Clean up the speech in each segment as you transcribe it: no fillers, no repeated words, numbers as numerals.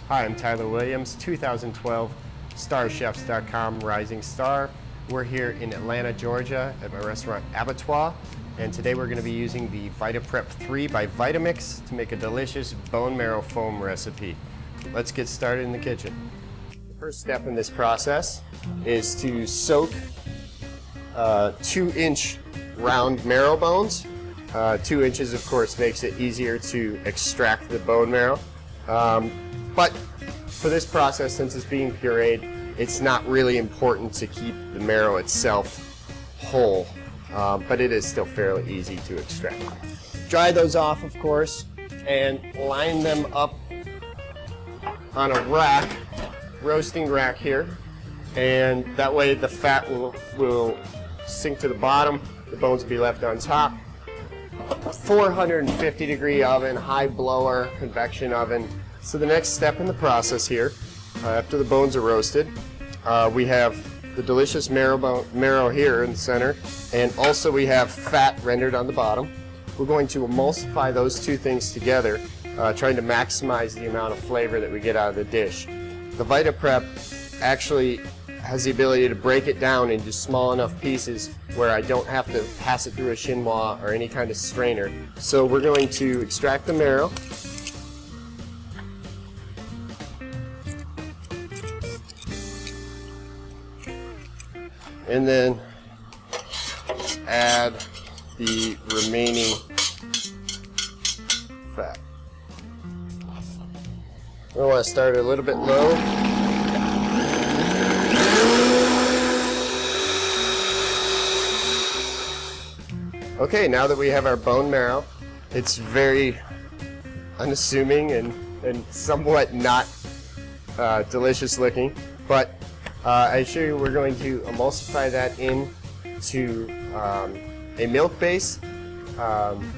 Hi, I'm Tyler Williams, 2012 StarChefs.com Rising Star. We're here in Atlanta, Georgia at my restaurant Abattoir, and today we're going to be using the Vita-Prep 3 by Vitamix to make a delicious bone marrow foam recipe. Let's get started in the kitchen. The first step in this process is to soak 2-inch round marrow bones. 2 inches, of course, makes it easier to extract the bone marrow. But for this process, since it's being pureed, it's not really important to keep the marrow itself whole, but it is still fairly easy to extract. Dry those off, of course, and line them up on a rack, roasting rack here, and that way the fat will sink to the bottom, the bones will be left on top. 450 degree oven, high blower, convection oven. So the next step in the process here, after the bones are roasted, we have the delicious marrow here in the center, and also we have fat rendered on the bottom. We're going to emulsify those two things together, trying to maximize the amount of flavor that we get out of the dish. The Vita-Prep actually has the ability to break it down into small enough pieces where I don't have to pass it through a chinois or any kind of strainer. So we're going to extract the marrow. And then add the remaining fat. I want to start a little bit low. Okay, now that we have our bone marrow, it's very unassuming and somewhat not delicious looking, but I assure you we're going to emulsify that into a milk base,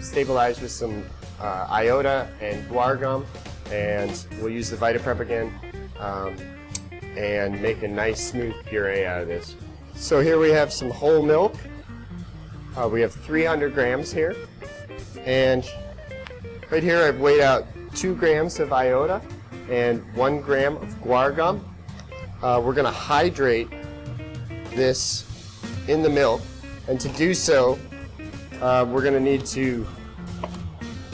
stabilized with some iota and guar gum, and we'll use the Vita-Prep again and make a nice smooth puree out of this. So here we have some whole milk. We have 300 grams here, and right here I've weighed out 2 grams of iota and 1 gram of guar gum. We're going to hydrate this in the milk, and to do so we're going to need to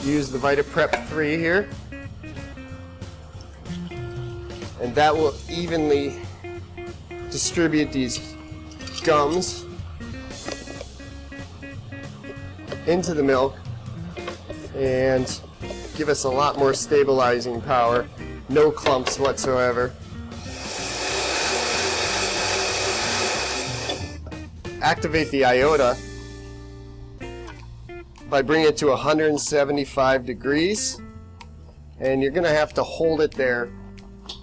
use the Vita-Prep 3 here, and that will evenly distribute these gums into the milk and give us a lot more stabilizing power. No clumps whatsoever. Activate the iota by bringing it to 175 degrees, and you're going to have to hold it there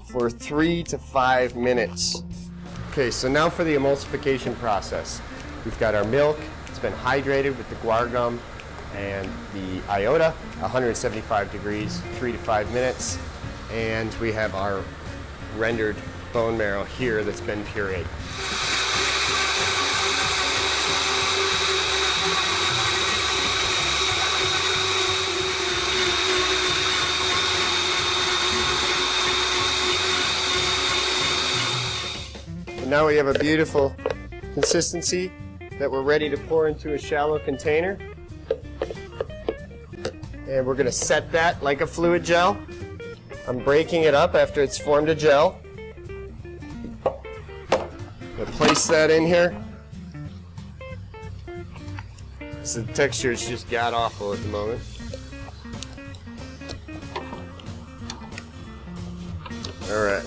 for 3 to 5 minutes. Okay, so now for the emulsification process. We've got our milk. It's been hydrated with the guar gum and the iota, 175 degrees, 3 to 5 minutes, and we have our rendered bone marrow here that's been pureed. And now we have a beautiful consistency that we're ready to pour into a shallow container. And we're going to set that like a fluid gel. I'm breaking it up after it's formed a gel. We'll place that in here. So the texture is just god-awful at the moment. All right.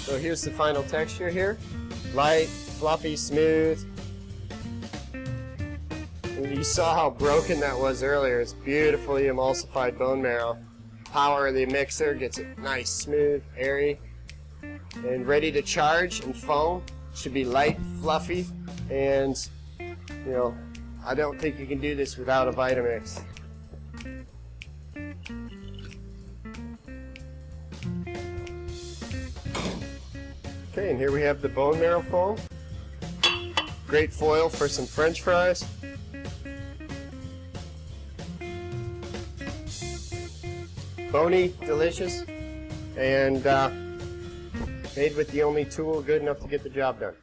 So here's the final texture here. Light, fluffy, smooth. And you saw how broken that was earlier. It's beautifully emulsified bone marrow. Power of the mixer gets it nice, smooth, airy, and ready to charge and foam. Should be light, fluffy, and I don't think you can do this without a Vitamix. Okay, and here we have the bone marrow foam. Great foil for some French fries. Bony, delicious, and made with the only tool good enough to get the job done.